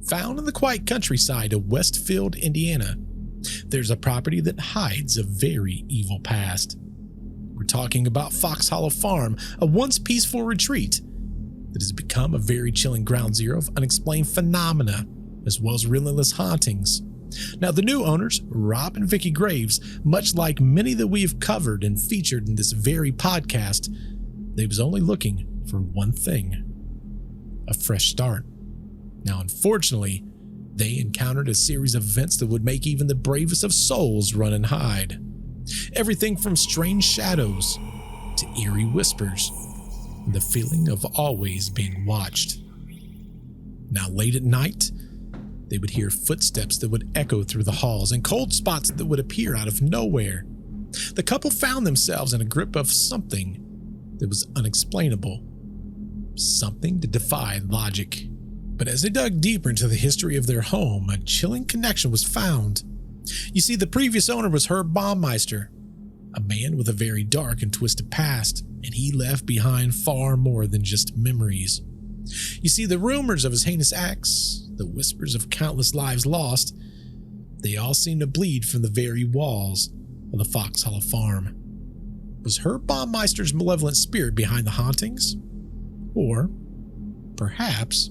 Found in the quiet countryside of Westfield, Indiana, there's a property that hides a very evil past. We're talking about Fox Hollow Farm, a once peaceful retreat that has become a very chilling ground zero of unexplained phenomena, as well as relentless hauntings. Now, the new owners, Rob and Vicki Graves, much like many that we have covered and featured in this very podcast, they was only looking for one thing: a fresh start. Now, unfortunately, they encountered a series of events that would make even the bravest of souls run and hide. Everything from strange shadows to eerie whispers, and the feeling of always being watched. Now, late at night, they would hear footsteps that would echo through the halls and cold spots that would appear out of nowhere. The couple found themselves in a grip of something that was unexplainable, something that defied logic. But as they dug deeper into the history of their home, a chilling connection was found. You see, the previous owner was Herb Baumeister, a man with a very dark and twisted past, and he left behind far more than just memories. You see, the rumors of his heinous acts, the whispers of countless lives lost, they all seem to bleed from the very walls of the Fox Hollow Farm. Was Herb Baumeister's malevolent spirit behind the hauntings? Or perhaps,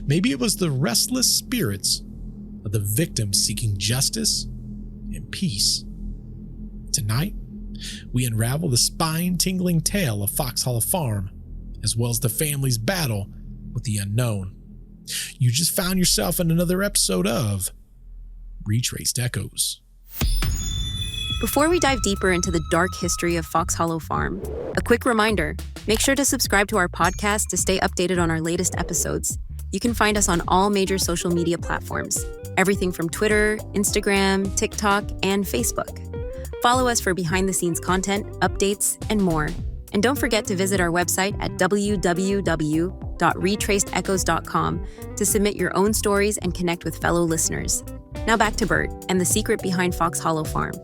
maybe it was the restless spirits of the victims seeking justice and peace. Tonight, we unravel the spine-tingling tale of Fox Hollow Farm, as well as the family's battle with the unknown. You just found yourself in another episode of Retraced Echoes. Before we dive deeper into the dark history of Fox Hollow Farm, a quick reminder: make sure to subscribe to our podcast to stay updated on our latest episodes. You can find us on all major social media platforms, everything from Twitter, Instagram, TikTok, and Facebook. Follow us for behind-the-scenes content, updates, and more. And don't forget to visit our website at www.retracedechoes.com to submit your own stories and connect with fellow listeners. Now back to Bert and the secret behind Fox Hollow Farm.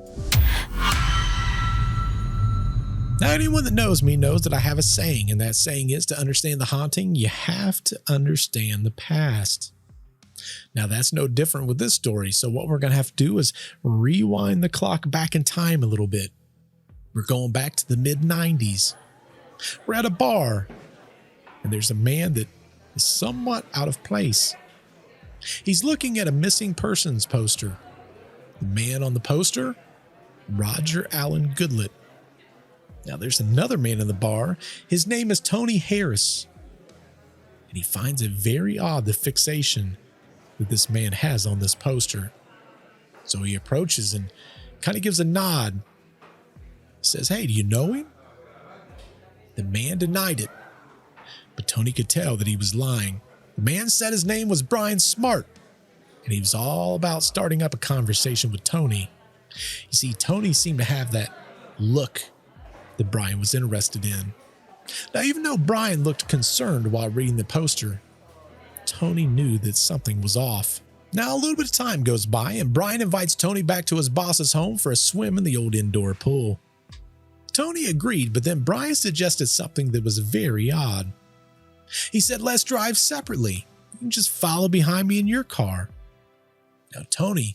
Now, anyone that knows me knows that I have a saying, and that saying is, to understand the haunting, you have to understand the past. Now, that's no different with this story, so what we're going to have to do is rewind the clock back in time a little bit. We're going back to the mid-90s. We're at a bar, and there's a man that is somewhat out of place. He's looking at a missing persons poster. The man on the poster, Roger Allen Goodlett. Now, there's another man in the bar. His name is Tony Harris, and he finds it very odd the fixation that this man has on this poster. So he approaches and kind of gives a nod. Says, "Hey, do you know him?" The man denied it, but Tony could tell that he was lying. The man said his name was Brian Smart, and he was all about starting up a conversation with Tony. You see, Tony seemed to have that look that Brian was interested in. Now, even though Brian looked concerned while reading the poster, Tony knew that something was off. Now, a little bit of time goes by, and Brian invites Tony back to his boss's home for a swim in the old indoor pool. Tony agreed, but then Brian suggested something that was very odd. He said, "Let's drive separately. You can just follow behind me in your car." Now, Tony,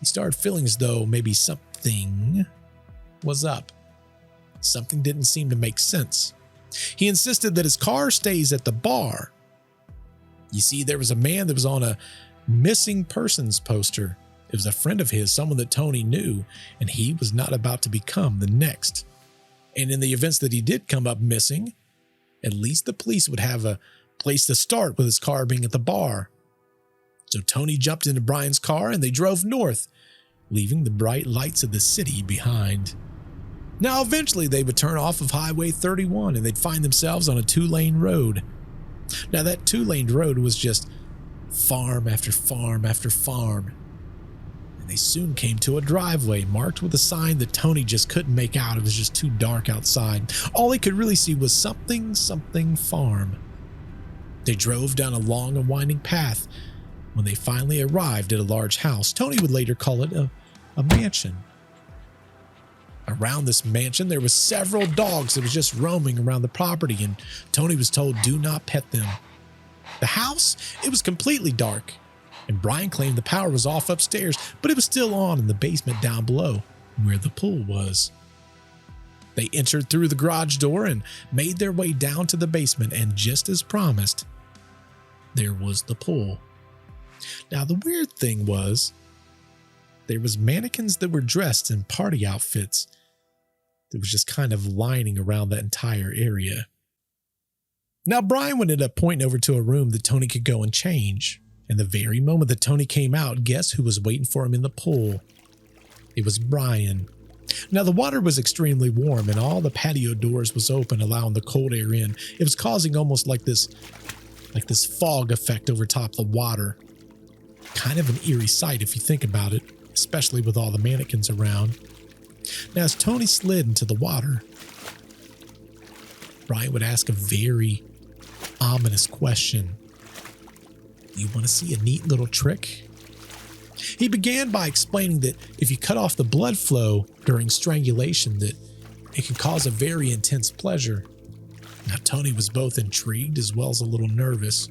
he started feeling as though maybe something was up. Something didn't seem to make sense. He insisted that his car stays at the bar. You see, there was a man that was on a missing persons poster. It was a friend of his, someone that Tony knew, and he was not about to become the next. And in the events that he did come up missing, at least the police would have a place to start with his car being at the bar. So Tony jumped into Brian's car and they drove north, leaving the bright lights of the city behind. Now, eventually they would turn off of Highway 31 and they'd find themselves on a 2-lane road. Now, that 2-lane road was just farm after farm after farm. And they soon came to a driveway marked with a sign that Tony just couldn't make out. It was just too dark outside. All he could really see was something farm. They drove down a long and winding path. When they finally arrived at a large house, Tony would later call it a mansion. Around this mansion, there were several dogs that was just roaming around the property, and Tony was told, "Do not pet them." The house, it was completely dark, and Brian claimed the power was off upstairs, but it was still on in the basement down below, where the pool was. They entered through the garage door and made their way down to the basement, and just as promised, there was the pool. Now, the weird thing was, there was mannequins that were dressed in party outfits that was just kind of lining around that entire area. Now, Brian would end up pointing over to a room that Tony could go and change. And the very moment that Tony came out, guess who was waiting for him in the pool? It was Brian. Now, the water was extremely warm and all the patio doors was open, allowing the cold air in. It was causing almost like this fog effect over top of the water. Kind of an eerie sight if you think about it, especially with all the mannequins around. Now, as Tony slid into the water, Brian would ask a very ominous question. You want to see a neat little trick? He began by explaining that if you cut off the blood flow during strangulation, that it can cause a very intense pleasure. Now, Tony was both intrigued as well as a little nervous,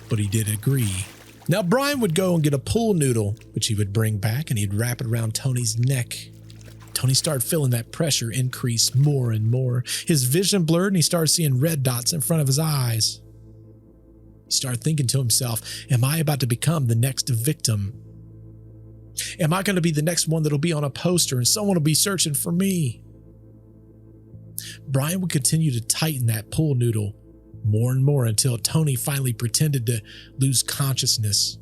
but he did agree. Now, Brian would go and get a pool noodle, which he would bring back, and he'd wrap it around Tony's neck. Tony started feeling that pressure increase more and more. His vision blurred and he started seeing red dots in front of his eyes. He started thinking to himself, am I about to become the next victim? Am I going to be the next one that'll be on a poster and someone will be searching for me? Brian would continue to tighten that pool noodle more and more until Tony finally pretended to lose consciousness.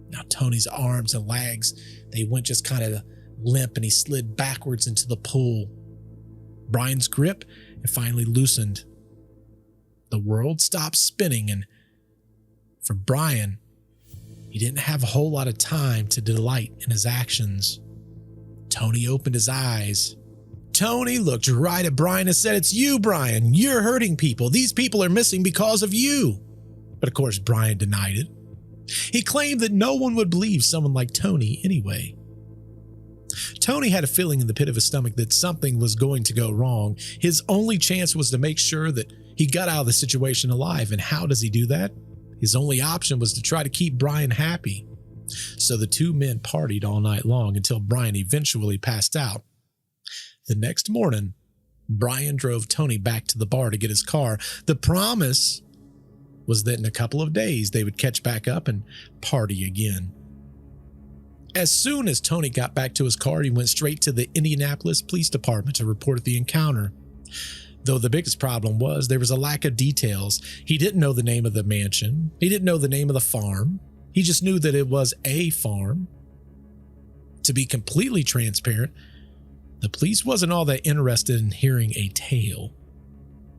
Now Tony's arms and legs, they went just kind of limp and he slid backwards into the pool. Brian's grip had finally loosened. The world stopped spinning, and for Brian, he didn't have a whole lot of time to delight in his actions. Tony opened his eyes. Tony looked right at Brian and said, "It's you, Brian. You're hurting people. These people are missing because of you." But of course, Brian denied it. He claimed that no one would believe someone like Tony anyway. Tony had a feeling in the pit of his stomach that something was going to go wrong. His only chance was to make sure that he got out of the situation alive. And how does he do that? His only option was to try to keep Brian happy. So the two men partied all night long until Brian eventually passed out. The next morning, Brian drove Tony back to the bar to get his car. The promise was that in a couple of days they would catch back up and party again. As soon as Tony got back to his car, he went straight to the Indianapolis Police Department to report the encounter. Though the biggest problem was there was a lack of details. He didn't know the name of the mansion. He didn't know the name of the farm. He just knew that it was a farm. To be completely transparent, the police wasn't all that interested in hearing a tale.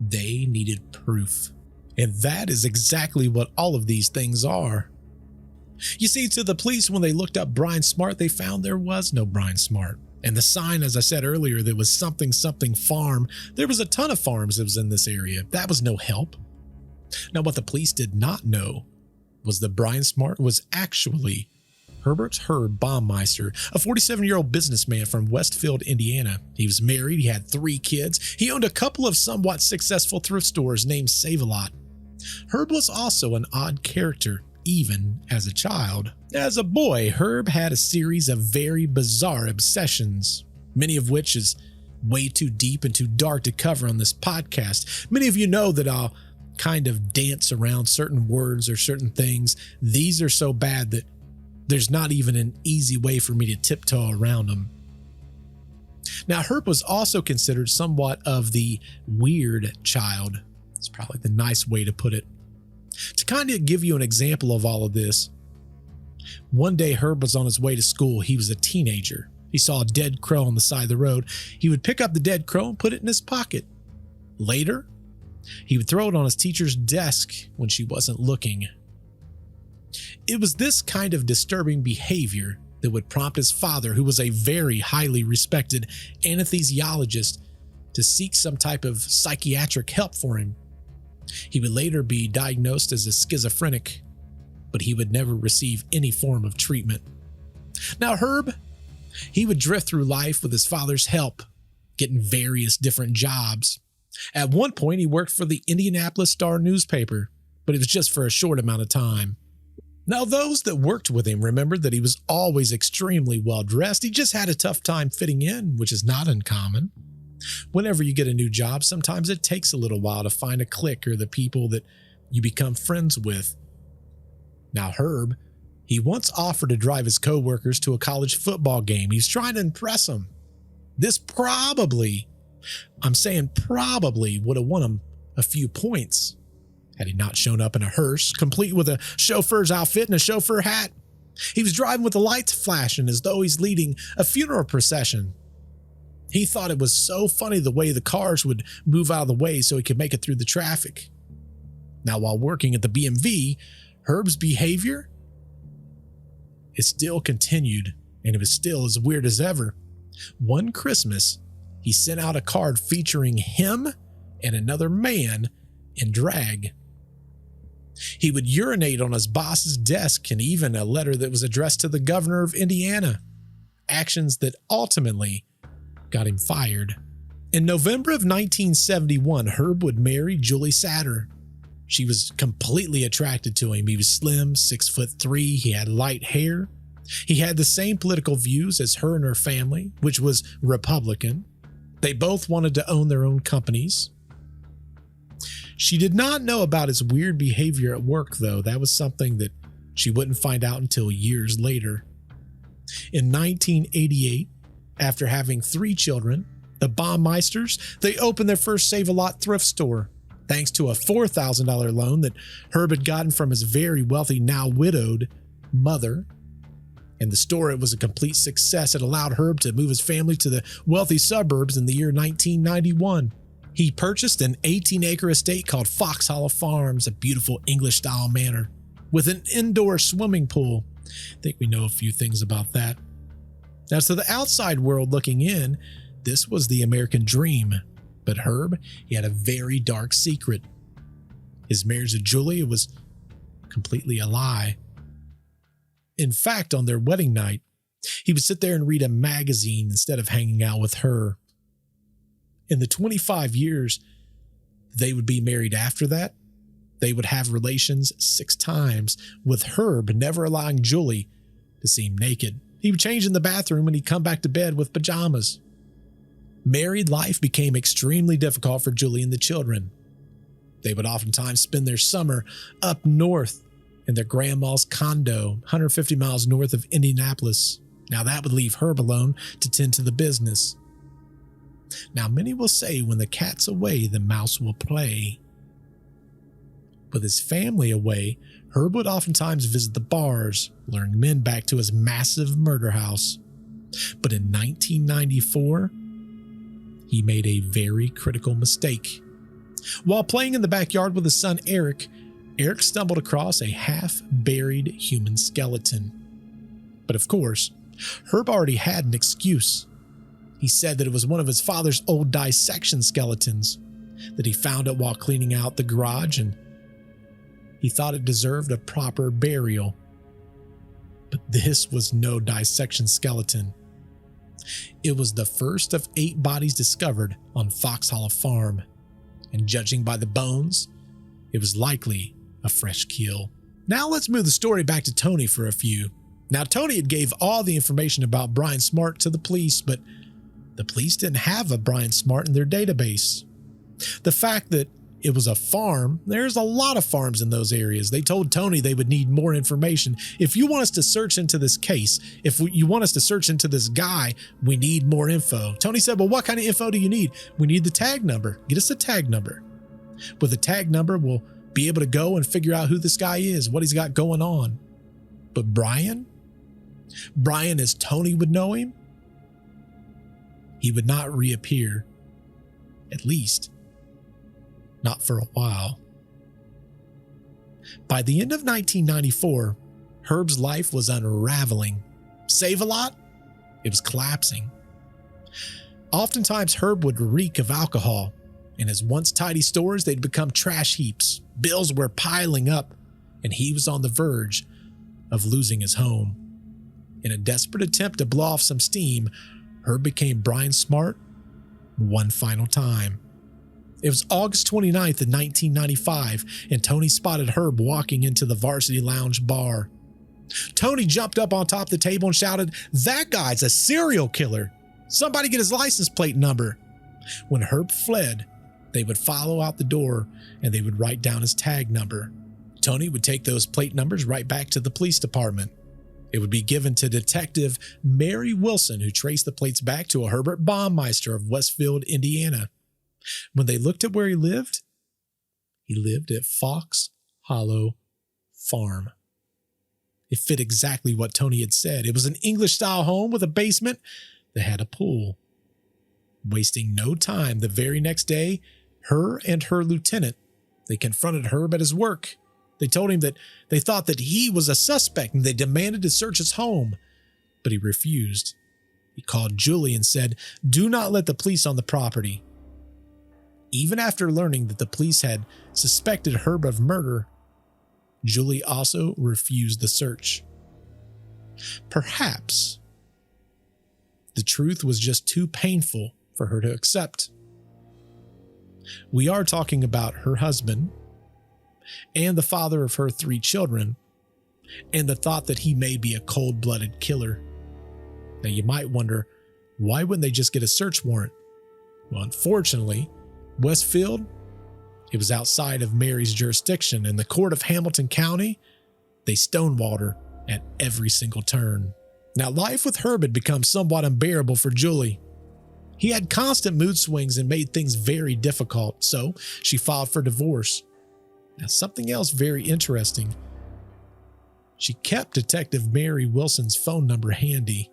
They needed proof. And that is exactly what all of these things are. You see, to the police, when they looked up Brian Smart, they found there was no Brian Smart. And the sign, as I said earlier, there was something farm. There was a ton of farms that was in this area. That was no help. Now, what the police did not know was that Brian Smart was actually Herb Baumeister, a 47-year-old businessman from Westfield, Indiana. He was married, he had 3 kids, he owned a couple of somewhat successful thrift stores named Save-A-Lot. Herb was also an odd character, even as a child. As a boy, Herb had a series of very bizarre obsessions, many of which is way too deep and too dark to cover on this podcast. Many of you know that I'll kind of dance around certain words or certain things. These are so bad that there's not even an easy way for me to tiptoe around them. Now, Herb was also considered somewhat of the weird child. It's probably the nice way to put it. To kind of give you an example of all of this, one day Herb was on his way to school. He was a teenager. He saw a dead crow on the side of the road. He would pick up the dead crow and put it in his pocket. Later, he would throw it on his teacher's desk when she wasn't looking. It was this kind of disturbing behavior that would prompt his father, who was a very highly respected anesthesiologist, to seek some type of psychiatric help for him. He would later be diagnosed as a schizophrenic, but he would never receive any form of treatment. Now, Herb, he would drift through life with his father's help, getting various different jobs. At one point, he worked for the Indianapolis Star newspaper. but it was just for a short amount of time. Now, those that worked with him remembered that he was always extremely well dressed. He just had a tough time fitting in, which is not uncommon. Whenever you get a new job, sometimes it takes a little while to find a clique or the people that you become friends with. Now, Herb, he once offered to drive his coworkers to a college football game. He's trying to impress them. This probably, I'm saying probably, would have won him a few points had he not shown up in a hearse, complete with a chauffeur's outfit and a chauffeur hat. He was driving with the lights flashing as though he's leading a funeral procession. He thought it was so funny the way the cars would move out of the way so he could make it through the traffic. Now, while working at the BMV, Herb's behavior, it still continued, and it was still as weird as ever. One Christmas, he sent out a card featuring him and another man in drag. He would urinate on his boss's desk, and even a letter that was addressed to the governor of Indiana. Actions that ultimately got him fired. In November of 1971, Herb would marry Julie Satter. She was completely attracted to him. He was slim, 6'3". He had light hair. He had the same political views as her and her family, which was Republican. They both wanted to own their own companies. She did not know about his weird behavior at work, though. That was something that she wouldn't find out until years later. In 1988, after having 3 children, the Baumeisters, they opened their first Save-A-Lot thrift store, thanks to a $4,000 loan that Herb had gotten from his very wealthy, now widowed mother. And the store, it was a complete success. It allowed Herb to move his family to the wealthy suburbs in the year 1991. He purchased an 18-acre estate called Fox Hollow Farms, a beautiful English-style manor with an indoor swimming pool. I think we know a few things about that. Now, to the outside world looking in, this was the American dream. But Herb, he had a very dark secret. His marriage to Julia was completely a lie. In fact, on their wedding night, he would sit there and read a magazine instead of hanging out with her. In the 25 years they would be married after that, they would have relations 6 times, with Herb never allowing Julie to see him naked. He would change in the bathroom and he'd come back to bed with pajamas. Married life became extremely difficult for Julie and the children. They would oftentimes spend their summer up north in their grandma's condo, 150 miles north of Indianapolis. Now that would leave Herb alone to tend to the business. Now, many will say when the cat's away, the mouse will play. With his family away, Herb would oftentimes visit the bars, luring men back to his massive murder house. But in 1994, he made a very critical mistake. While playing in the backyard with his son Eric stumbled across a half-buried human skeleton. But of course, Herb already had an excuse. He said that it was one of his father's old dissection skeletons, that he found it while cleaning out the garage, and he thought it deserved a proper burial. But this was no dissection skeleton. It was the first of 8 bodies discovered on Fox Hollow Farm, and judging by the bones, it was likely a fresh kill. Now let's move the story back to Tony for a few. Now, Tony had gave all the information about Brian Smart to the police, but the police didn't have a Brian Smart in their database. The fact that it was a farm, there's a lot of farms in those areas. They told Tony they would need more information. If you want us to search into this case, if you want us to search into this guy, we need more info. Tony said, well, what kind of info do you need? We need the tag number. Get us the tag number. With the tag number, we'll be able to go and figure out who this guy is, what he's got going on. But Brian, as Tony would know him, he would not reappear, at least not for a while. By the end of 1994, Herb's life was unraveling. Save-A-Lot? It was collapsing. Oftentimes, Herb would reek of alcohol. In his once tidy stores, they'd become trash heaps. Bills were piling up, and he was on the verge of losing his home. In a desperate attempt to blow off some steam, Herb became Brian Smart one final time. It was August 29th of 1995, and Tony spotted Herb walking into the Varsity Lounge bar. Tony jumped up on top of the table and shouted, "That guy's a serial killer. Somebody get his license plate number." When Herb fled, they would follow out the door and they would write down his tag number. Tony would take those plate numbers right back to the police department. It would be given to Detective Mary Wilson, who traced the plates back to a Herb Baumeister of Westfield, Indiana. When they looked at where he lived at Fox Hollow Farm. It fit exactly what Tony had said. It was an English-style home with a basement that had a pool. Wasting no time, the very next day, her and her lieutenant, they confronted Herb at his work. They told him that they thought that he was a suspect and they demanded to search his home, but he refused. He called Julie and said, "Do not let the police on the property." Even after learning that the police had suspected Herb of murder, Julie also refused the search. Perhaps the truth was just too painful for her to accept. We are talking about her husband and the father of her 3 children, and the thought that he may be a cold-blooded killer. Now you might wonder, why wouldn't they just get a search warrant? Well, unfortunately, Westfield, it was outside of Mary's jurisdiction, and the court of Hamilton County, they stonewalled her at every single turn. Now, life with Herb had become somewhat unbearable for Julie. He had constant mood swings and made things very difficult, so she filed for divorce. Now, something else very interesting. She kept Detective Mary Wilson's phone number handy.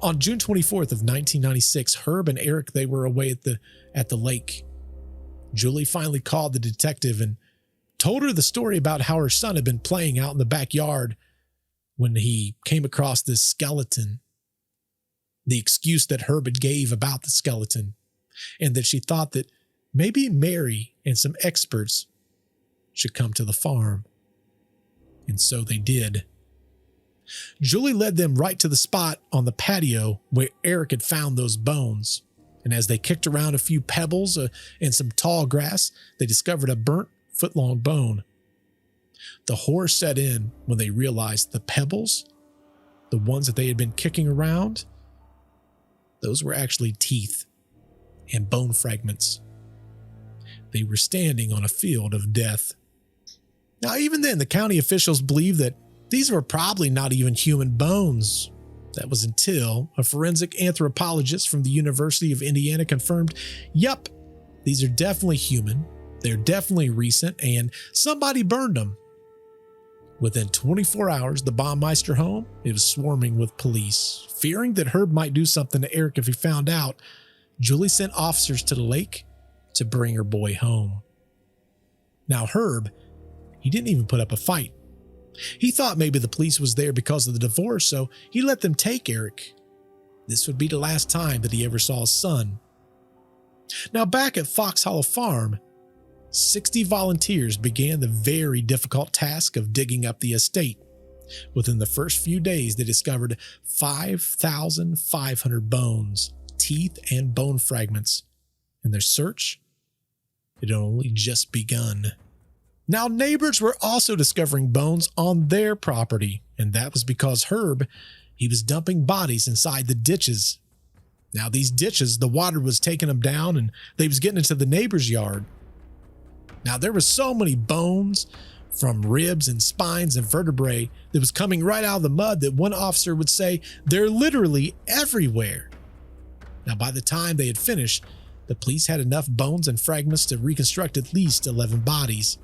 On June 24th of 1996, Herb and Eric, they were away at the lake. Julie finally called the detective and told her the story about how her son had been playing out in the backyard when he came across this skeleton. The excuse that Herb had gave about the skeleton, and that she thought that maybe Mary and some experts should come to the farm. And so they did. Julie led them right to the spot on the patio where Eric had found those bones. And as they kicked around a few pebbles and some tall grass, they discovered a burnt foot-long bone. The horror set in when they realized the pebbles, the ones that they had been kicking around, those were actually teeth and bone fragments. They were standing on a field of death. Now, even then, the county officials believed that these were probably not even human bones. That was until a forensic anthropologist from the University of Indiana confirmed, "Yup, these are definitely human. They're definitely recent, and somebody burned them." Within 24 hours, the Baumeister home, it was swarming with police. Fearing that Herb might do something to Eric if he found out, Julie sent officers to the lake to bring her boy home. Now, Herb, he didn't even put up a fight. He thought maybe the police was there because of the divorce, so he let them take Eric. This would be the last time that he ever saw his son. Now, back at Fox Hollow Farm, 60 volunteers began the very difficult task of digging up the estate. Within the first few days, they discovered 5,500 bones, teeth, and bone fragments. And their search, it had only just begun. Now, neighbors were also discovering bones on their property, and that was because Herb, he was dumping bodies inside the ditches. Now, these ditches, the water was taking them down, and they was getting into the neighbor's yard. Now, there were so many bones, from ribs and spines and vertebrae, that was coming right out of the mud that one officer would say, "They're literally everywhere." Now, by the time they had finished, the police had enough bones and fragments to reconstruct at least 11 bodies.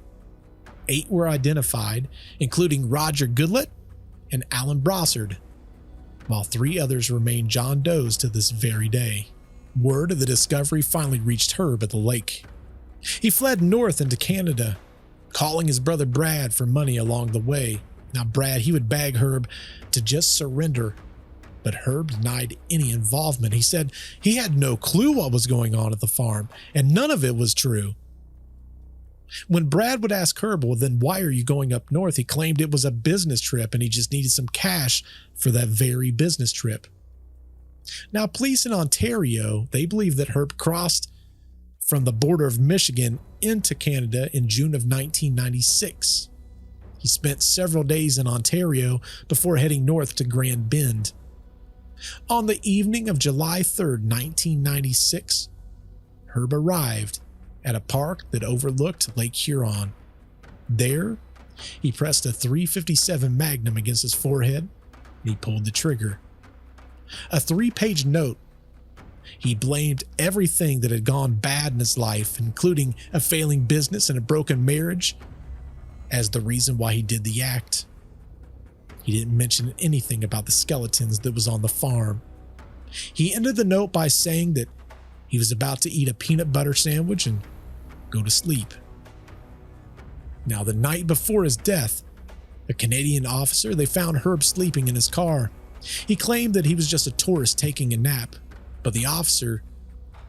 8 were identified, including Roger Goodlett and Alan Brossard, while 3 others remain John Does to this very day. Word of the discovery finally reached Herb at the lake. He fled north into Canada, calling his brother Brad for money along the way. Now, Brad, he would beg Herb to just surrender, but Herb denied any involvement. He said he had no clue what was going on at the farm, and none of it was true. When Brad would ask Herb, "Well, then why are you going up north?" he claimed it was a business trip and he just needed some cash for that very business trip. Now, police in Ontario, they believe that Herb crossed from the border of Michigan into Canada in June of 1996. He spent several days in Ontario before heading north to Grand Bend. On the evening of July 3rd, 1996, Herb arrived at a park that overlooked Lake Huron. There, he pressed a .357 Magnum against his forehead and he pulled the trigger. A 3-page note. He blamed everything that had gone bad in his life, including a failing business and a broken marriage, as the reason why he did the act. He didn't mention anything about the skeletons that was on the farm. He ended the note by saying that he was about to eat a peanut butter sandwich and go to sleep. Now, the night before his death, a Canadian officer, they found Herb sleeping in his car. He claimed that he was just a tourist taking a nap, but the officer,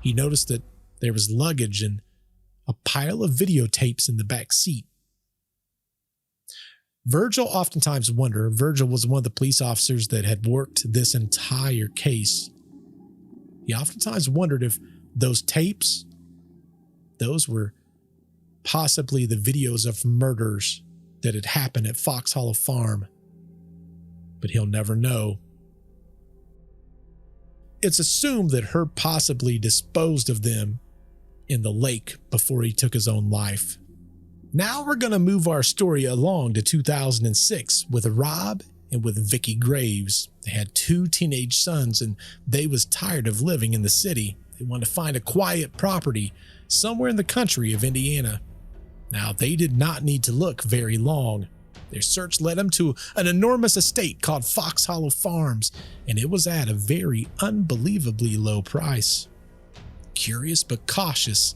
he noticed that there was luggage and a pile of videotapes in the back seat. Virgil was one of the police officers that had worked this entire case. He oftentimes wondered if those tapes, those were possibly the videos of murders that had happened at Fox Hollow Farm. But he'll never know. It's assumed that Herb possibly disposed of them in the lake before he took his own life. Now we're going to move our story along to 2006 with Rob and with Vicki Graves. They had 2 teenage sons and they was tired of living in the city. They wanted to find a quiet property somewhere in the country of Indiana. Now, they did not need to look very long. Their search led them to an enormous estate called Fox Hollow Farms, and it was at a very unbelievably low price. Curious but cautious,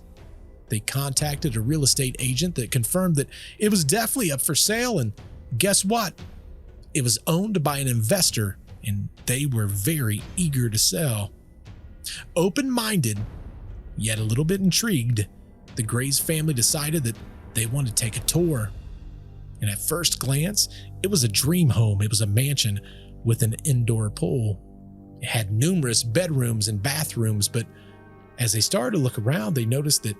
they contacted a real estate agent that confirmed that it was definitely up for sale, and guess what? It was owned by an investor, and they were very eager to sell. Open-minded, yet a little bit intrigued, the Graves family decided that they wanted to take a tour. And at first glance, it was a dream home. It was a mansion with an indoor pool. It had numerous bedrooms and bathrooms, but as they started to look around, they noticed that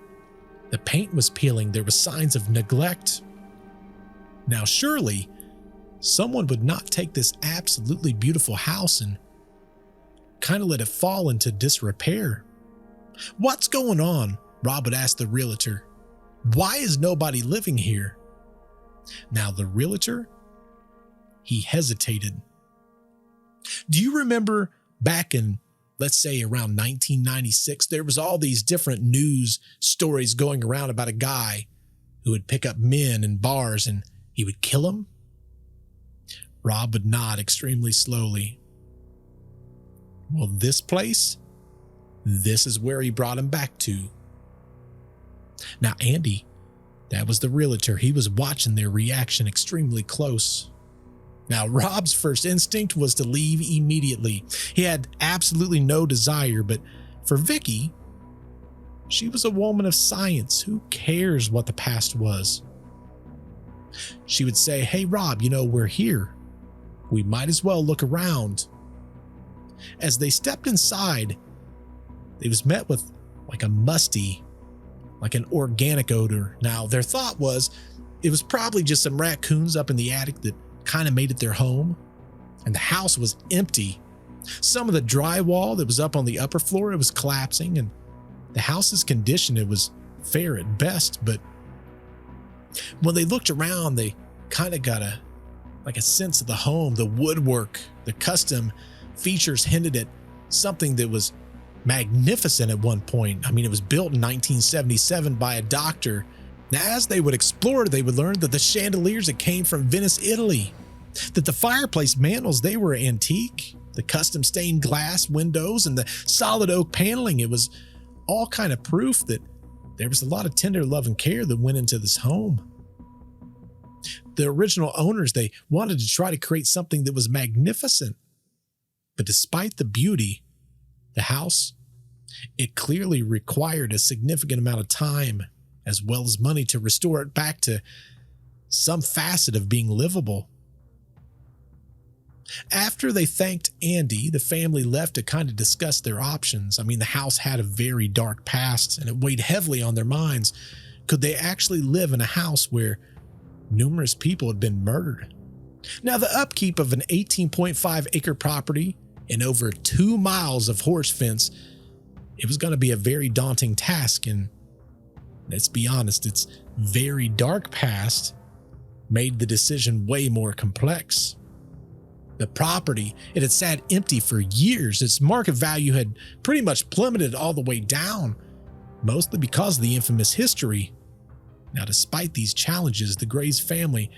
the paint was peeling. There were signs of neglect. Now, surely, someone would not take this absolutely beautiful house and kind of let it fall into disrepair. "What's going on?" Rob would ask the realtor. "Why is nobody living here?" Now, the realtor, he hesitated. Do you remember back in, let's say, around 1996, there was all these different news stories going around about a guy who would pick up men in bars and he would kill them? Rob would nod extremely slowly. Well, this place, this is where he brought him back to. Now, Andy, that was the realtor. He was watching their reaction extremely close. Now, Rob's first instinct was to leave immediately. He had absolutely no desire, but for Vicki, she was a woman of science. Who cares what the past was? She would say, "Hey, Rob, we're here. We might as well look around." As they stepped inside, they was met with like a musty, like an organic odor. Now, their thought was it was probably just some raccoons up in the attic that kind of made it their home. And the house was empty. Some of the drywall that was up on the upper floor, it was collapsing, and the house's condition, it was fair at best. But when they looked around, they kind of got a sense of the home. The woodwork, the custom features hinted at something that was magnificent at one point. I mean, it was built in 1977 by a doctor. Now, as they would explore, they would learn that the chandeliers that came from Venice, Italy, that the fireplace mantles, they were antique, the custom stained glass windows and the solid oak paneling. It was all kind of proof that there was a lot of tender love and care that went into this home. The original owners, they wanted to try to create something that was magnificent. But despite the beauty, the house, it clearly required a significant amount of time as well as money to restore it back to some facet of being livable. After they thanked Andy, the family left to kind of discuss their options. I mean, the house had a very dark past and it weighed heavily on their minds. Could they actually live in a house where numerous people had been murdered? Now, the upkeep of an 18.5 acre property and over 2 miles of horse fence, it was going to be a very daunting task. And let's be honest, its very dark past made the decision way more complex. The property, it had sat empty for years. Its market value had pretty much plummeted all the way down, mostly because of the infamous history. Now, despite these challenges, the Graves family,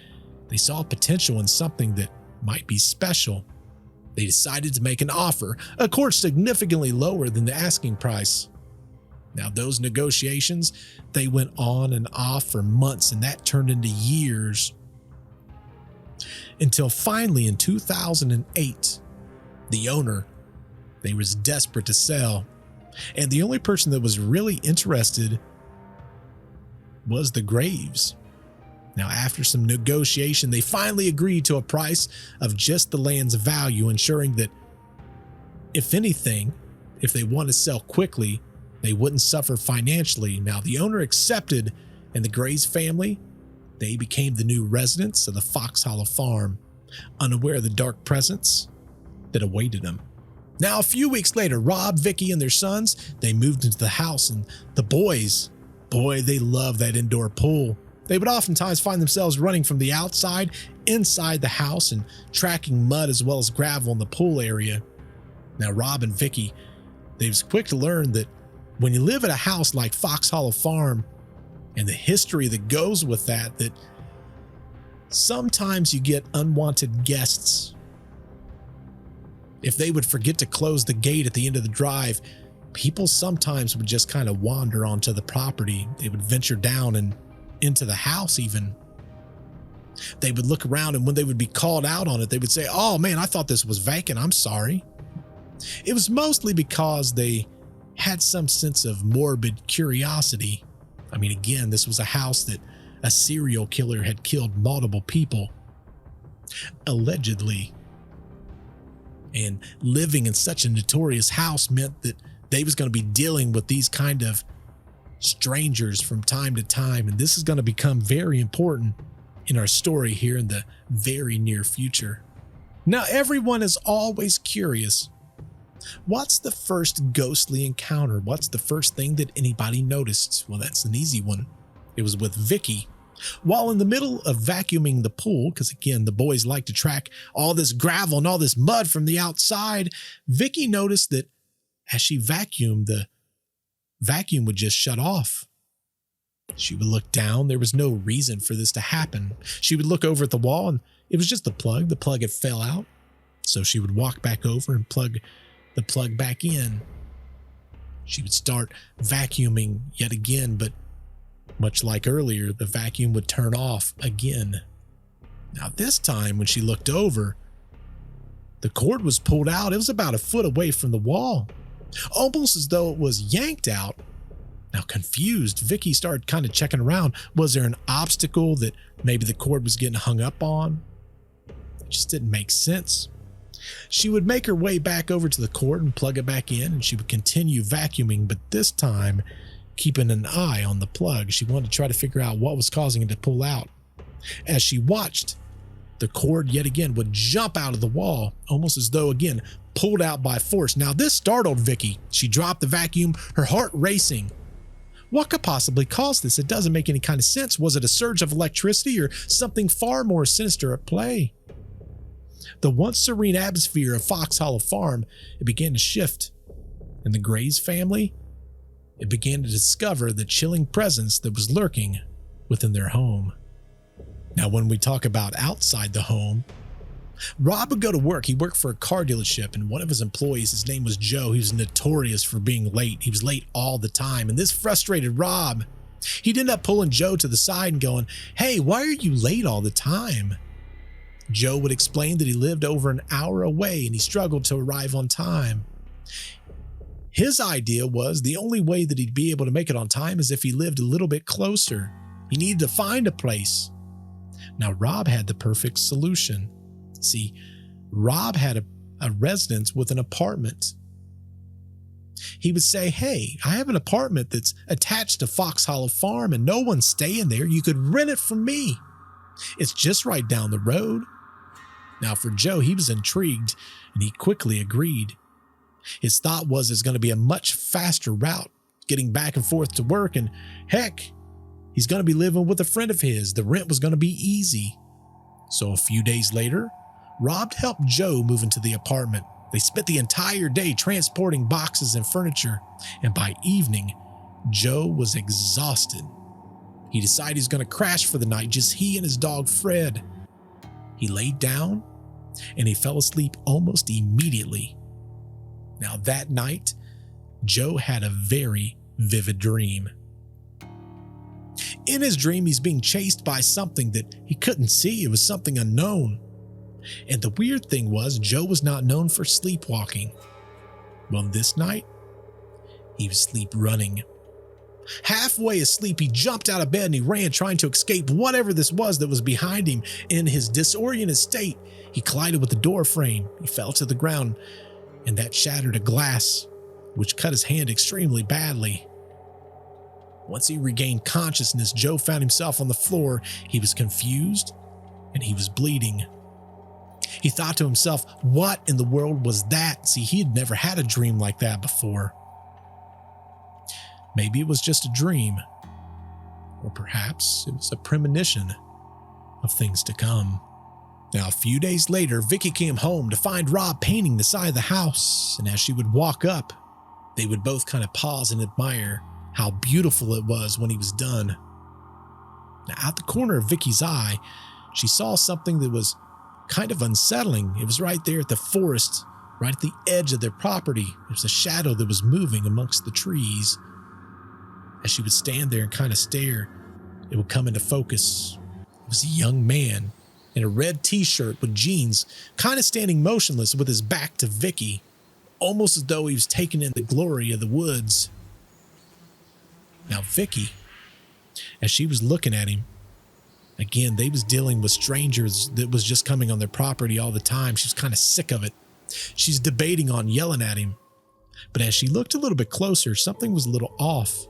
they saw potential in something that might be special. They decided to make an offer, of course, significantly lower than the asking price. Now, those negotiations, they went on and off for months, and that turned into years. Until finally in 2008, the owner, they was desperate to sell. And the only person that was really interested was the Graves. Now, after some negotiation, they finally agreed to a price of just the land's value, ensuring that, if anything, if they want to sell quickly, they wouldn't suffer financially. Now, the owner accepted, and the Graves family, they became the new residents of the Fox Hollow farm, unaware of the dark presence that awaited them. Now, a few weeks later, Rob, Vicki, and their sons, they moved into the house, and the boys, boy, they loved that indoor pool. They would oftentimes find themselves running from the outside inside the house and tracking mud as well as gravel in the pool area. Now, Rob and Vicki, they was quick to learn that when you live at a house like Fox Hollow Farm and the history that goes with that, that sometimes you get unwanted guests. If they would forget to close the gate at the end of the drive, people sometimes would just kind of wander onto the property. They would venture down and into the house even. They would look around, and when they would be called out on it, they would say, "Oh man, I thought this was vacant. I'm sorry." It was mostly because they had some sense of morbid curiosity. I mean, again, this was a house that a serial killer had killed multiple people, allegedly. And living in such a notorious house meant that they was going to be dealing with these kind of strangers from time to time. And this is going to become very important in our story here in the very near future. Now, everyone is always curious. What's the first ghostly encounter? What's the first thing that anybody noticed? Well, that's an easy one. It was with Vicki. While in the middle of vacuuming the pool, because again, the boys like to track all this gravel and all this mud from the outside, Vicki noticed that as she vacuumed, the vacuum would just shut off. She would look down. There was no reason for this to happen. She would look over at the wall, and it was just the plug. The plug had fell out. So she would walk back over and plug the plug back in. She would start vacuuming yet again, but much like earlier, the vacuum would turn off again. Now, this time when she looked over, the cord was pulled out. It was about a foot away from the wall, almost as though it was yanked out. Now, confused, Vicki started kind of checking around. Was there an obstacle that maybe the cord was getting hung up on? It just didn't make sense. She would make her way back over to the cord and plug it back in, and she would continue vacuuming, but this time keeping an eye on the plug. She wanted to try to figure out what was causing it to pull out. As she watched, the cord yet again would jump out of the wall, almost as though, again, pulled out by force. Now, this startled Vicki. She dropped the vacuum, her heart racing. What could possibly cause this? It doesn't make any kind of sense. Was it a surge of electricity or something far more sinister at play? The once serene atmosphere of Fox Hollow Farm, it began to shift. And the Graves family, it began to discover the chilling presence that was lurking within their home. Now, when we talk about outside the home, Rob would go to work. He worked for a car dealership, and one of his employees, his name was Joe. He was notorious for being late. He was late all the time, and this frustrated Rob. He'd end up pulling Joe to the side and going, "Hey, why are you late all the time?" Joe would explain that he lived over an hour away and he struggled to arrive on time. His idea was the only way that he'd be able to make it on time is if he lived a little bit closer. He needed to find a place. Now, Rob had the perfect solution. See, Rob had a residence with an apartment. He would say, "Hey, I have an apartment that's attached to Fox Hollow Farm and no one's staying there. You could rent it from me. It's just right down the road." Now for Joe, he was intrigued and he quickly agreed. His thought was it's going to be a much faster route getting back and forth to work, and heck, he's going to be living with a friend of his. The rent was going to be easy. So a few days later, Rob helped Joe move into the apartment. They spent the entire day transporting boxes and furniture, and by evening, Joe was exhausted. He decided he's going to crash for the night, just he and his dog Fred. He laid down and he fell asleep almost immediately. Now that night, Joe had a very vivid dream. In his dream, he's being chased by something that he couldn't see. It was something unknown. And the weird thing was, Joe was not known for sleepwalking. Well, this night, he was sleep running. Halfway asleep, he jumped out of bed and he ran, trying to escape whatever this was that was behind him. In his disoriented state, he collided with the door frame. He fell to the ground, and that shattered a glass, which cut his hand extremely badly. Once he regained consciousness, Joe found himself on the floor. He was confused and he was bleeding. He thought to himself, what in the world was that? See, he had never had a dream like that before. Maybe it was just a dream, or perhaps it was a premonition of things to come. Now, a few days later, Vicki came home to find Rob painting the side of the house, and as she would walk up, they would both kind of pause and admire how beautiful it was when he was done. Now, out the corner of Vicki's eye, she saw something that was kind of unsettling. It was right there at the forest, right at the edge of their property. There was a shadow that was moving amongst the trees. As she would stand there and kind of stare, it would come into focus. It was a young man in a red t-shirt with jeans, kind of standing motionless with his back to Vicki, almost as though he was taking in the glory of the woods. Now Vicki, as she was looking at him, again, they was dealing with strangers that was just coming on their property all the time. She was kind of sick of it. She's debating on yelling at him. But as she looked a little bit closer, something was a little off.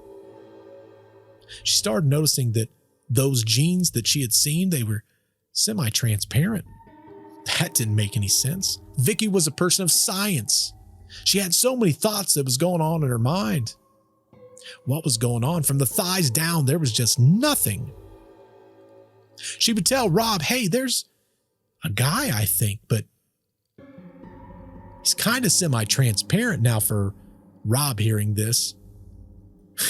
She started noticing that those jeans that she had seen, they were semi-transparent. That didn't make any sense. Vicki was a person of science. She had so many thoughts that was going on in her mind. What was going on? From the thighs down, there was just nothing. She would tell Rob, "Hey, there's a guy, I think, but he's kind of semi-transparent." Now for Rob hearing this,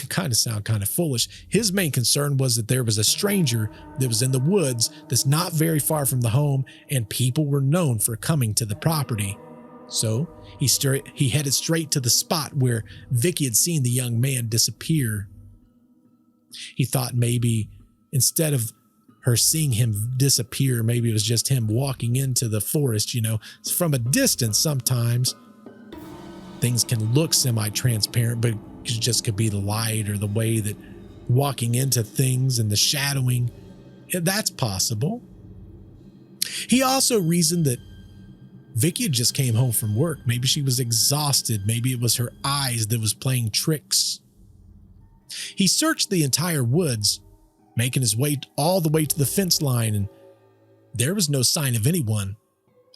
kind of sound kind of foolish. His main concern was that there was a stranger that was in the woods that's not very far from the home, and people were known for coming to the property. So he headed straight to the spot where Vicki had seen the young man disappear. He thought maybe instead of her seeing him disappear, maybe it was just him walking into the forest. You know, from a distance, sometimes things can look semi-transparent, but it just could be the light or the way that walking into things and the shadowing. That's possible. He also reasoned that Vicki had just came home from work. Maybe she was exhausted. Maybe it was her eyes that was playing tricks. He searched the entire woods, making his way all the way to the fence line, and there was no sign of anyone,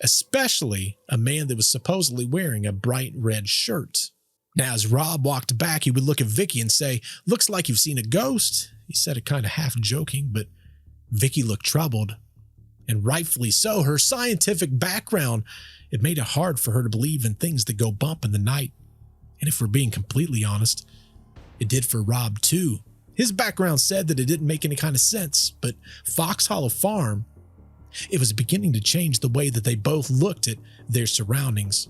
especially a man that was supposedly wearing a bright red shirt. Now, as Rob walked back, he would look at Vicki and say, "Looks like you've seen a ghost." He said it kind of half joking, but Vicki looked troubled. And rightfully so. Her scientific background, it made it hard for her to believe in things that go bump in the night. And if we're being completely honest, it did for Rob too. His background said that it didn't make any kind of sense, but Fox Hollow Farm, it was beginning to change the way that they both looked at their surroundings,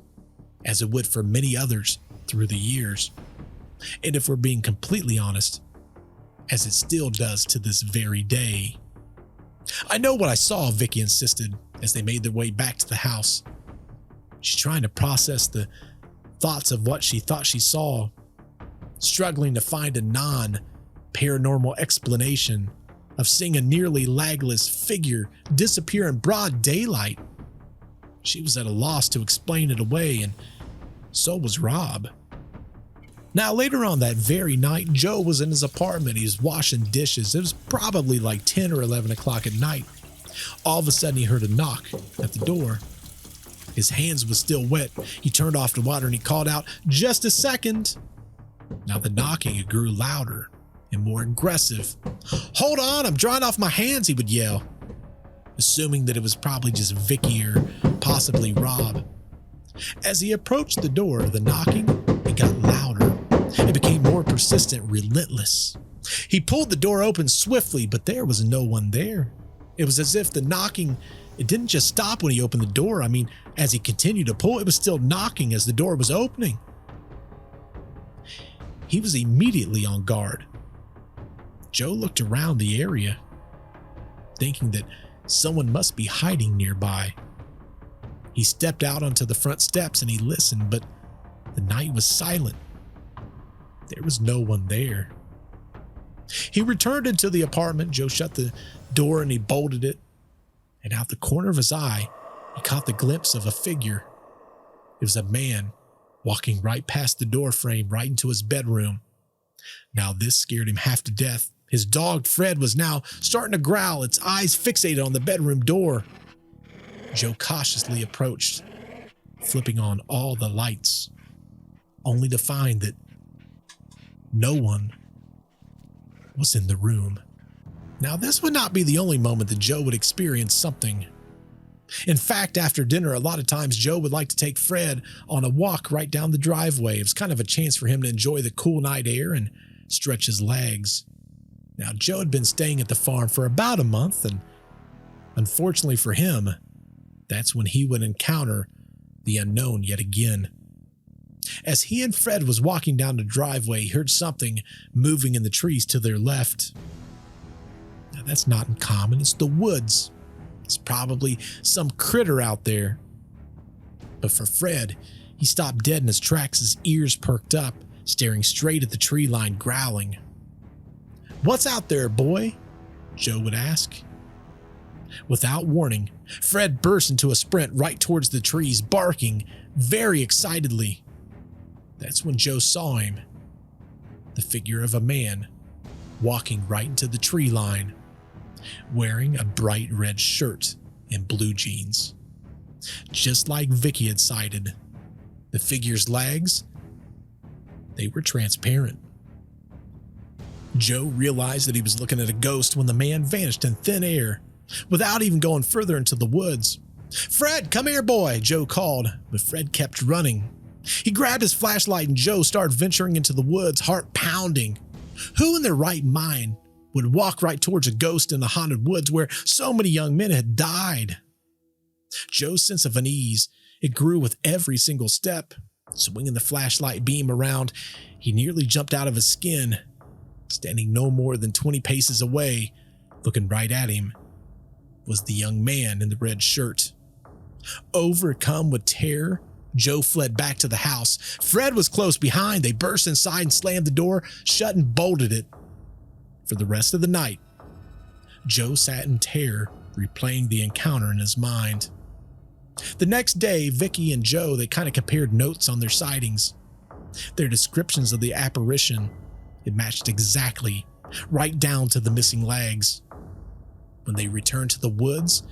as it would for many others through the years. And if we're being completely honest, as it still does to this very day. "I know what I saw," Vicki insisted as they made their way back to the house. She's trying to process the thoughts of what she thought she saw, struggling to find a non-paranormal explanation of seeing a nearly legless figure disappear in broad daylight. She was at a loss to explain it away, and so was Rob. Now, later on that very night, Joe was in his apartment. He was washing dishes. It was probably like 10 or 11 o'clock at night. All of a sudden, he heard a knock at the door. His hands were still wet. He turned off the water and he called out, "Just a second." Now, the knocking, it grew louder and more aggressive. "Hold on, I'm drying off my hands," he would yell, assuming that it was probably just Vicki or possibly Rob. As he approached the door, the knocking, it got louder. It became more persistent, relentless. He pulled the door open swiftly, but there was no one there. It was as if the knocking, it didn't just stop when he opened the door. I mean, as he continued to pull, it was still knocking as the door was opening. He was immediately on guard. Joe looked around the area, thinking that someone must be hiding nearby. He stepped out onto the front steps and he listened, but the night was silent. There was no one there. He returned into the apartment. Joe shut the door and he bolted it. And out the corner of his eye, he caught the glimpse of a figure. It was a man walking right past the door frame, right into his bedroom. Now this scared him half to death. His dog, Fred, was now starting to growl, its eyes fixated on the bedroom door. Joe cautiously approached, flipping on all the lights, only to find that no one was in the room. Now, this would not be the only moment that Joe would experience something. In fact, after dinner, a lot of times Joe would like to take Fred on a walk right down the driveway. It was kind of a chance for him to enjoy the cool night air and stretch his legs. Now, Joe had been staying at the farm for about a month, and unfortunately for him, that's when he would encounter the unknown yet again. As he and Fred was walking down the driveway, he heard something moving in the trees to their left. Now, that's not uncommon. It's the woods. It's probably some critter out there. But for Fred, he stopped dead in his tracks, his ears perked up, staring straight at the tree line, growling. "What's out there, boy?" Joe would ask. Without warning, Fred burst into a sprint right towards the trees, barking very excitedly. That's when Joe saw him, the figure of a man walking right into the tree line, wearing a bright red shirt and blue jeans. Just like Vicki had sighted, the figure's legs, they were transparent. Joe realized that he was looking at a ghost when the man vanished in thin air, without even going further into the woods. "Fred, come here, boy," Joe called, but Fred kept running. He grabbed his flashlight and Joe started venturing into the woods, heart pounding. Who in their right mind would walk right towards a ghost in the haunted woods where so many young men had died? Joe's sense of unease, it grew with every single step. Swinging the flashlight beam around, he nearly jumped out of his skin. Standing no more than 20 paces away, looking right at him, was the young man in the red shirt. Overcome with terror, Joe fled back to the house. Fred was close behind. They burst inside and slammed the door shut and bolted it. For the rest of the night, Joe sat in terror, replaying the encounter in his mind. The next day, Vicki and Joe, they kind of compared notes on their sightings. Their descriptions of the apparition, it matched exactly, right down to the missing legs. When they returned to the woods,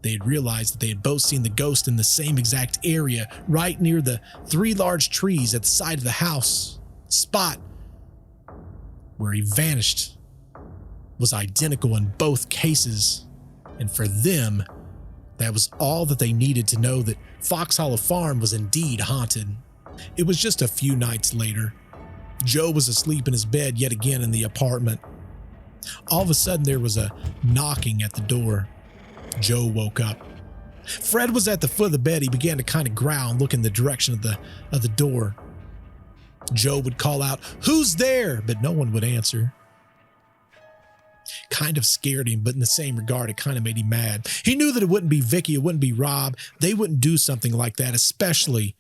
they had realized that they had both seen the ghost in the same exact area, right near the 3 large trees at the side of the house. Spot where he vanished was identical in both cases, and for them, that was all that they needed to know that Fox Hollow Farm was indeed haunted. It was just a few nights later. Joe was asleep in his bed yet again in the apartment. All of a sudden, there was a knocking at the door. Joe woke up. Fred was at the foot of the bed. He began to kind of growl and look in the direction of the door. Joe would call out, "Who's there?" but no one would answer. Kind of scared him, but in the same regard, it kind of made him mad. He knew that it wouldn't be Vicki, it wouldn't be Rob. They wouldn't do something like that, especially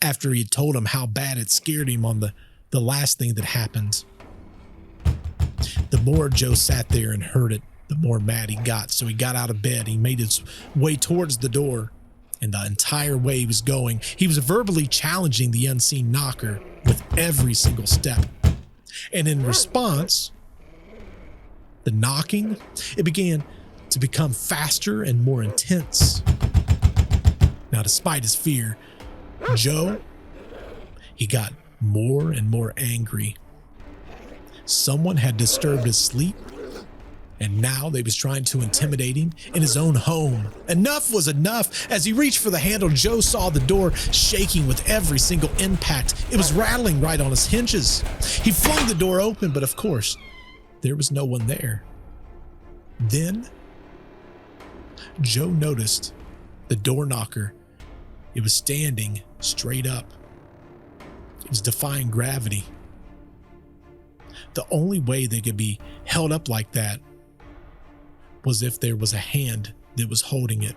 after he had told him how bad it scared him on the last thing that happened. The more Joe sat there and heard it, the more mad he got. So he got out of bed. He made his way towards the door. And the entire way he was going, he was verbally challenging the unseen knocker with every single step. And in response, the knocking, it began to become faster and more intense. Now, despite his fear, Joe, he got more and more angry. Someone had disturbed his sleep, and now they was trying to intimidate him in his own home. Enough was enough. As he reached for the handle, Joe saw the door shaking with every single impact. It was rattling right on its hinges. He flung the door open, but of course, there was no one there. Then, Joe noticed the door knocker. It was standing straight up. It was defying gravity. The only way they could be held up like that was if there was a hand that was holding it.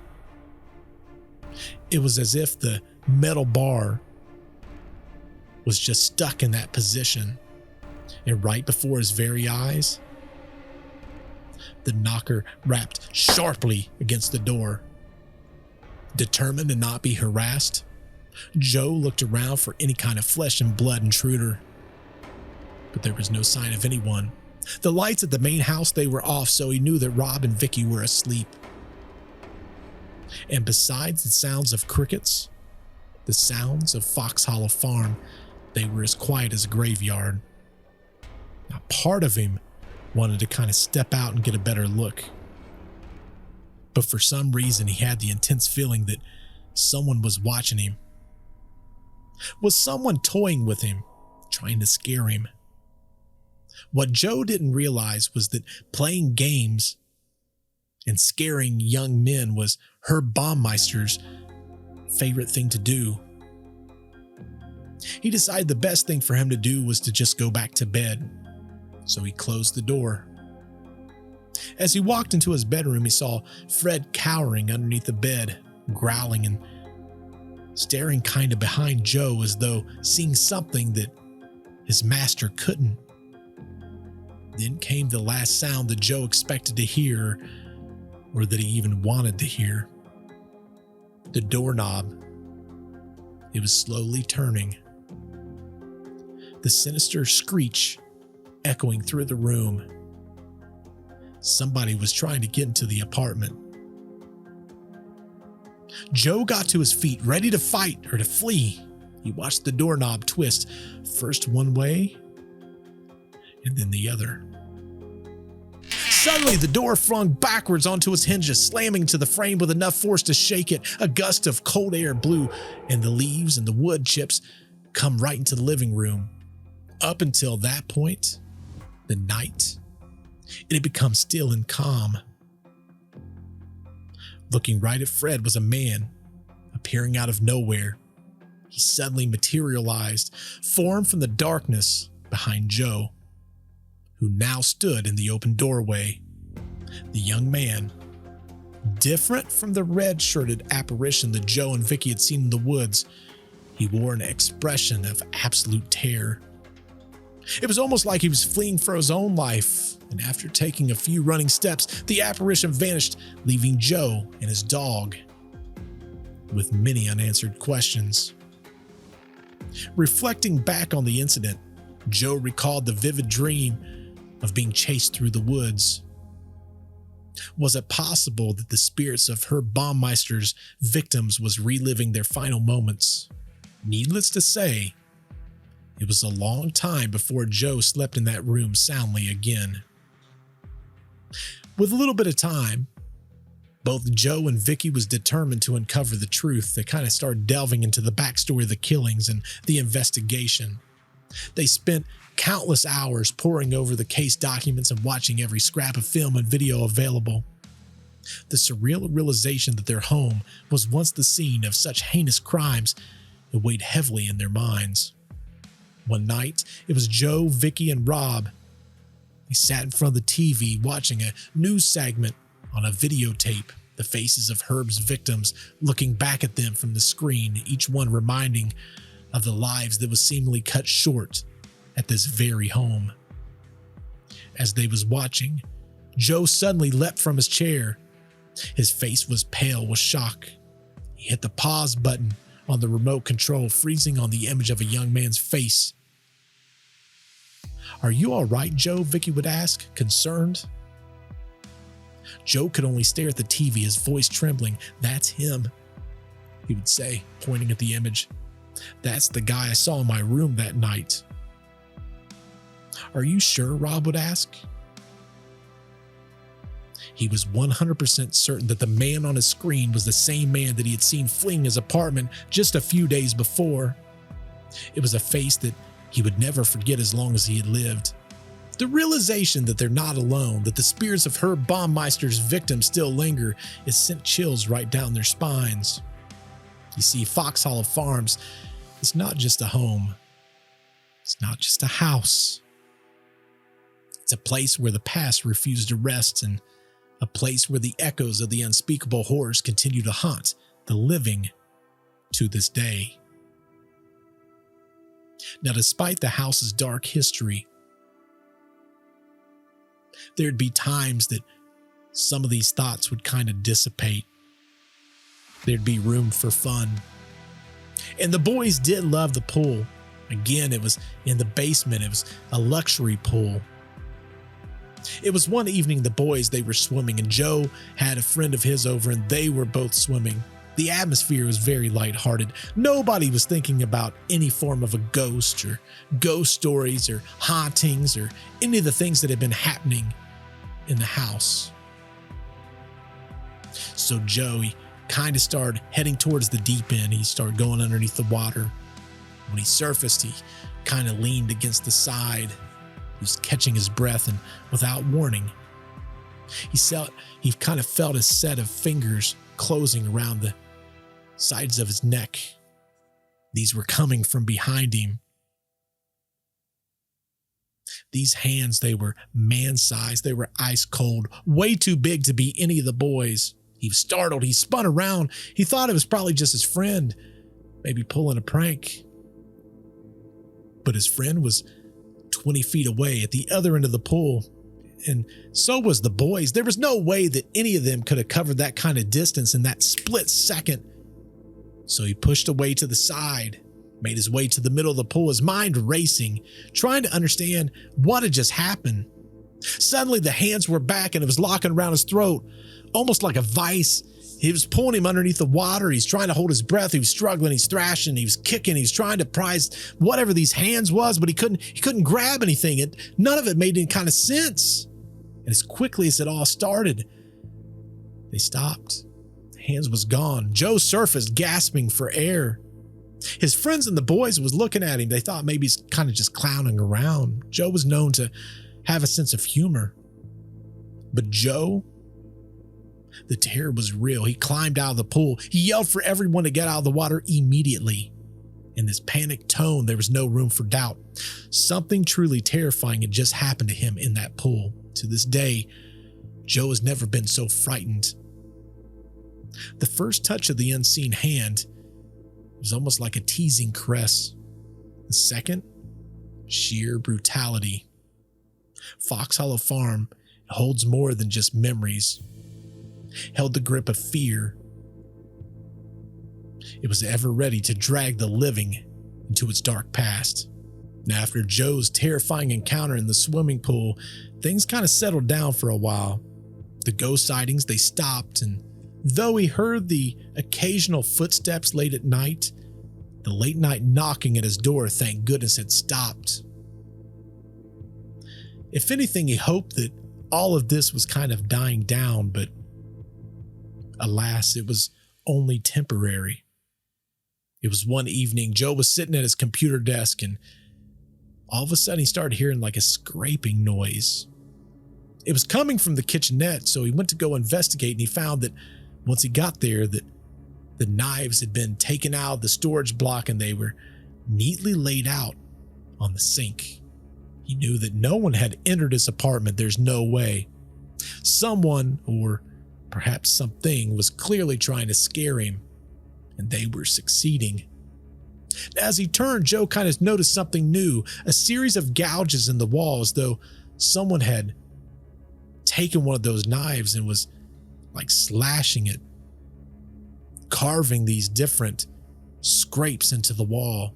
It was as if the metal bar was just stuck in that position. And right before his very eyes, the knocker rapped sharply against the door. Determined to not be harassed, Joe looked around for any kind of flesh and blood intruder. But there was no sign of anyone. The lights at the main house, they were off, so he knew that Rob and Vicki were asleep. And besides the sounds of crickets, the sounds of Fox Hollow Farm, they were as quiet as a graveyard. Now, part of him wanted to kind of step out and get a better look. But for some reason, he had the intense feeling that someone was watching him. Was someone toying with him, trying to scare him? What Joe didn't realize was that playing games and scaring young men was Herb Baumeister's favorite thing to do. He decided the best thing for him to do was to just go back to bed, so he closed the door. As he walked into his bedroom, he saw Fred cowering underneath the bed, growling and staring kind of behind Joe as though seeing something that his master couldn't. Then came the last sound that Joe expected to hear, or that he even wanted to hear. The doorknob. It was slowly turning. The sinister screech echoing through the room. Somebody was trying to get into the apartment. Joe got to his feet, ready to fight or to flee. He watched the doorknob twist, first one way, and then the other. Suddenly, the door flung backwards onto its hinges, slamming to the frame with enough force to shake it. A gust of cold air blew, and the leaves and the wood chips come right into the living room. Up until that point, the night, it had become still and calm. Looking right at Fred was a man, appearing out of nowhere. He suddenly materialized, formed from the darkness behind Joe, who now stood in the open doorway. The young man, different from the red-shirted apparition that Joe and Vicki had seen in the woods, he wore an expression of absolute terror. It was almost like he was fleeing for his own life, and after taking a few running steps, the apparition vanished, leaving Joe and his dog with many unanswered questions. Reflecting back on the incident, Joe recalled the vivid dream of being chased through the woods. Was it possible that the spirits of Herb Baumeister's victims was reliving their final moments? Needless to say, it was a long time before Joe slept in that room soundly again. With a little bit of time, both Joe and Vicki was determined to uncover the truth. They kind of started delving into the backstory of the killings and the investigation. They spent countless hours poring over the case documents and watching every scrap of film and video available. The surreal realization that their home was once the scene of such heinous crimes, it weighed heavily in their minds. One night, it was Joe, Vicki, and Rob. They sat in front of the TV watching a news segment on a videotape, the faces of Herb's victims looking back at them from the screen, each one reminding of the lives that was seemingly cut short at this very home. As they was watching, Joe suddenly leapt from his chair. His face was pale with shock. He hit the pause button on the remote control, freezing on the image of a young man's face. "Are you all right, Joe?" Vicki would ask, concerned. Joe could only stare at the TV, his voice trembling. "That's him," he would say, pointing at the image. "That's the guy I saw in my room that night." "Are you sure?" Rob would ask. He was 100% certain that the man on his screen was the same man that he had seen fleeing his apartment just a few days before. It was a face that he would never forget as long as he had lived. The realization that they're not alone, that the spirits of Herb Baumeister's victims still linger, it sent chills right down their spines. You see, Fox Hollow Farms is not just a home. It's not just a house. It's a place where the past refused to rest, and a place where the echoes of the unspeakable horrors continue to haunt the living to this day. Now, despite the house's dark history, there'd be times that some of these thoughts would kind of dissipate. There'd be room for fun. And the boys did love the pool. Again, it was in the basement. It was a luxury pool. It was one evening the boys, they were swimming, and Joe had a friend of his over and they were both swimming. The atmosphere was very lighthearted. Nobody was thinking about any form of a ghost or ghost stories or hauntings or any of the things that had been happening in the house. So Joe, he kind of started heading towards the deep end. He started going underneath the water. When he surfaced, he kind of leaned against the side. He was catching his breath, and without warning, he kind of felt a set of fingers closing around the sides of his neck. These were coming from behind him. These hands, they were man-sized. They were ice cold, way too big to be any of the boys. He was startled. He spun around. He thought it was probably just his friend, maybe pulling a prank. But his friend was 20 feet away at the other end of the pool, and so was the boys. There was no way that any of them could have covered that kind of distance in that split second. So he pushed away to the side, made his way to the middle of the pool, his mind racing, trying to understand what had just happened. Suddenly the hands were back and it was locking around his throat, almost like a vice. He was pulling him underneath the water. He's trying to hold his breath. He was struggling. He's thrashing. He was kicking. He's trying to prise whatever these hands was, but he couldn't grab anything. None of it made any kind of sense. And as quickly as it all started, they stopped. The hands was gone. Joe surfaced, gasping for air. His friends and the boys was looking at him. They thought maybe he's kind of just clowning around. Joe was known to have a sense of humor. But Joe, the terror was real. He climbed out of the pool. He yelled for everyone to get out of the water immediately. In this panicked tone, there was no room for doubt. Something truly terrifying had just happened to him in that pool. To this day, Joe has never been so frightened. The first touch of the unseen hand was almost like a teasing caress. The second, sheer brutality. Fox Hollow Farm holds more than just memories. Held the grip of fear. It was ever ready to drag the living into its dark past. Now, after Joe's terrifying encounter in the swimming pool, things kind of settled down for a while. The ghost sightings, they stopped, and though he heard the occasional footsteps late at night, the late night knocking at his door, thank goodness, had stopped. If anything, he hoped that all of this was kind of dying down, but alas, it was only temporary. It was one evening, Joe was sitting at his computer desk, and all of a sudden he started hearing like a scraping noise. It was coming from the kitchenette, so he went to go investigate, and he found that once he got there, that the knives had been taken out of the storage block and they were neatly laid out on the sink. He knew that no one had entered his apartment. There's no way. Someone, or perhaps something, was clearly trying to scare him, and they were succeeding. As he turned, Joe kind of noticed something new, a series of gouges in the wall, as though someone had taken one of those knives and was like slashing it. carving these different scrapes into the wall.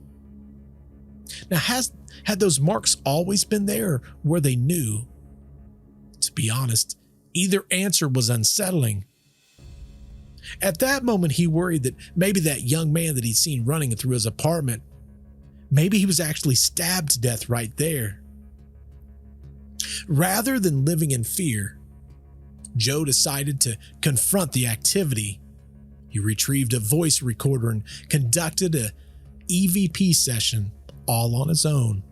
Now, had those marks always been there, or were they new? To be honest, either answer was unsettling. At that moment, he worried that maybe that young man that he'd seen running through his apartment, maybe he was actually stabbed to death right there. Rather than living in fear, Joe decided to confront the activity. He retrieved a voice recorder and conducted a EVP session all on his own.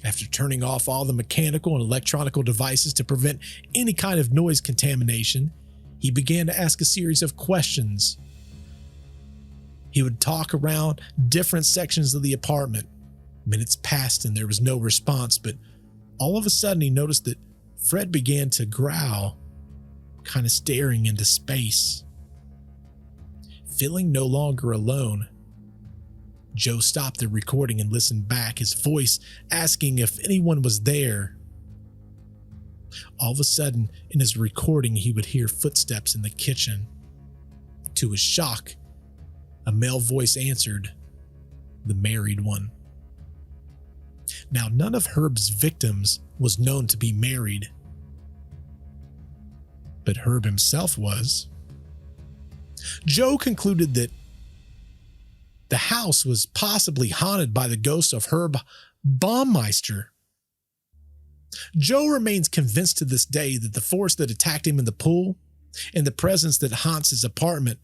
After turning off all the mechanical and electronical devices to prevent any kind of noise contamination, he began to ask a series of questions. He would talk around different sections of the apartment. Minutes passed and there was no response, but all of a sudden he noticed that Fred began to growl, kind of staring into space. Feeling no longer alone, Joe stopped the recording and listened back, his voice asking if anyone was there. All of a sudden, in his recording, he would hear footsteps in the kitchen. To his shock, a male voice answered, the married one. Now, none of Herb's victims was known to be married, but Herb himself was. Joe concluded that the house was possibly haunted by the ghost of Herb Baumeister. Joe remains convinced to this day that the force that attacked him in the pool and the presence that haunts his apartment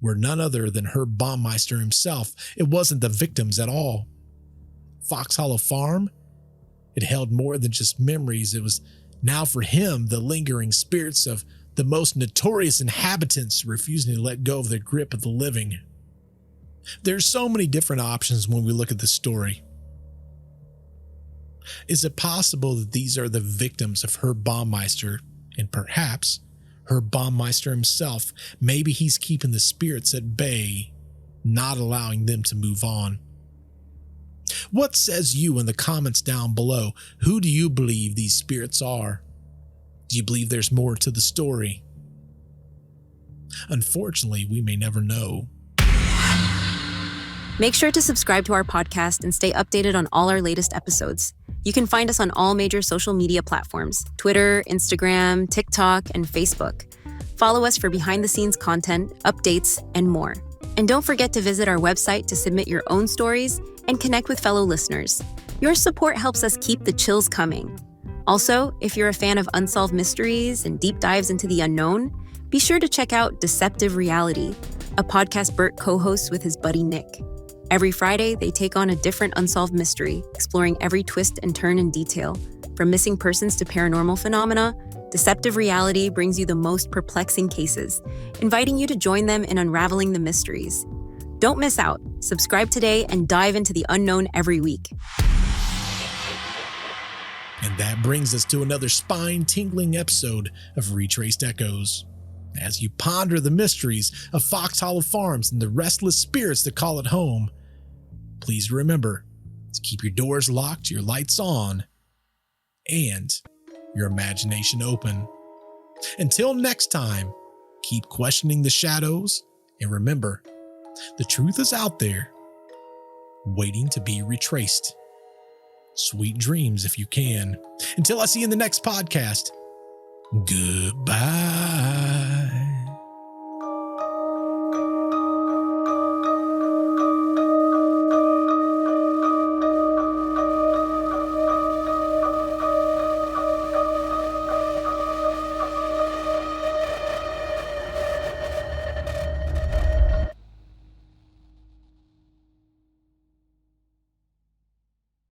were none other than Herb Baumeister himself. It wasn't the victims at all. Fox Hollow Farm, it held more than just memories. It was now for him the lingering spirits of the most notorious inhabitants refusing to let go of their grip of the living. There's so many different options when we look at this story. Is it possible that these are the victims of Herb Baumeister, and perhaps Herb Baumeister himself? Maybe he's keeping the spirits at bay, not allowing them to move on. What says you in the comments down below? Who do you believe these spirits are? Do you believe there's more to the story? Unfortunately, we may never know. Make sure to subscribe to our podcast and stay updated on all our latest episodes. You can find us on all major social media platforms: Twitter, Instagram, TikTok, and Facebook. Follow us for behind-the-scenes content, updates, and more. And don't forget to visit our website to submit your own stories and connect with fellow listeners. Your support helps us keep the chills coming. Also, if you're a fan of unsolved mysteries and deep dives into the unknown, be sure to check out Deceptive Reality, a podcast Bert co-hosts with his buddy Nick. Every Friday, they take on a different unsolved mystery, exploring every twist and turn in detail. From missing persons to paranormal phenomena, Deceptive Reality brings you the most perplexing cases, inviting you to join them in unraveling the mysteries. Don't miss out. Subscribe today and dive into the unknown every week. And that brings us to another spine-tingling episode of Retraced Echoes. As you ponder the mysteries of Fox Hollow Farms and the restless spirits that call it home, please remember to keep your doors locked, your lights on, and your imagination open. Until next time, keep questioning the shadows, and remember, the truth is out there, waiting to be retraced. Sweet dreams if you can. Until I see you in the next podcast, goodbye.